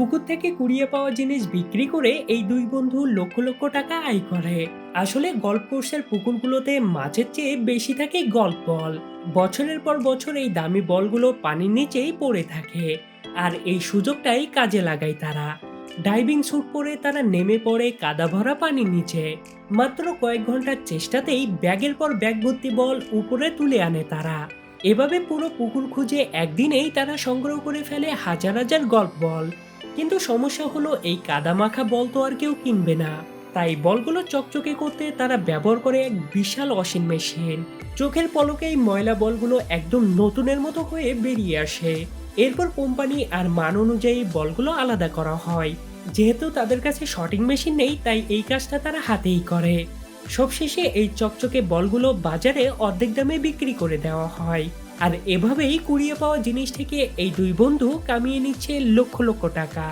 পুকুর থেকে কুড়িয়ে পাওয়া জিনিস বিক্রি করে এই দুই বন্ধু লক্ষ লক্ষ টাকা আয় করে। আসলে গল্ফ কোর্সের পুকুরগুলোতে মাছের চেয়ে বেশি থাকে গল্ফ বল। বছরের পর বছর এই দামি বলগুলো পানির নিচেই পড়ে থাকে। আর এই সুযোগটাই কাজে লাগায় তারা। ডাইভিং স্যুট পরে তারা নেমে পড়ে কাদা ভরা পানির নিচে। মাত্র কয়েক ঘন্টার চেষ্টাতেই ব্যাগের পর ব্যাগ ভর্তি বল উপরে তুলে আনে তারা। এভাবে পুরো পুকুর খুঁজে একদিনেই তারা সংগ্রহ করে ফেলে হাজার হাজার গল্ফ বল। কিন্তু সমস্যা হলো এই কাদামাখা বল তো আর কেউ কিনবে না। তাই বলগুলো চকচকে করতে তারা ব্যবহার করে এক বিশাল ওয়াশিং মেশিন। চোখের পলকেই ময়লা বলগুলো একদম নতুনের মতো হয়ে বেরিয়ে আসে। এরপর কোম্পানি আর মান অনুযায়ী বলগুলো আলাদা করা হয়। যেহেতু তাদের কাছে শটিং মেশিন নেই, তাই এই কাজটা তারা হাতেই করে। সবশেষে এই চকচকে বলগুলো বাজারে অর্ধেক দামে বিক্রি করে দেওয়া হয়। আর এভাবেই কুড়িয়ে পাওয়া জিনিস থেকে এই দুই বন্ধু কামিয়ে নিচ্ছে লক্ষ লক্ষ টাকা।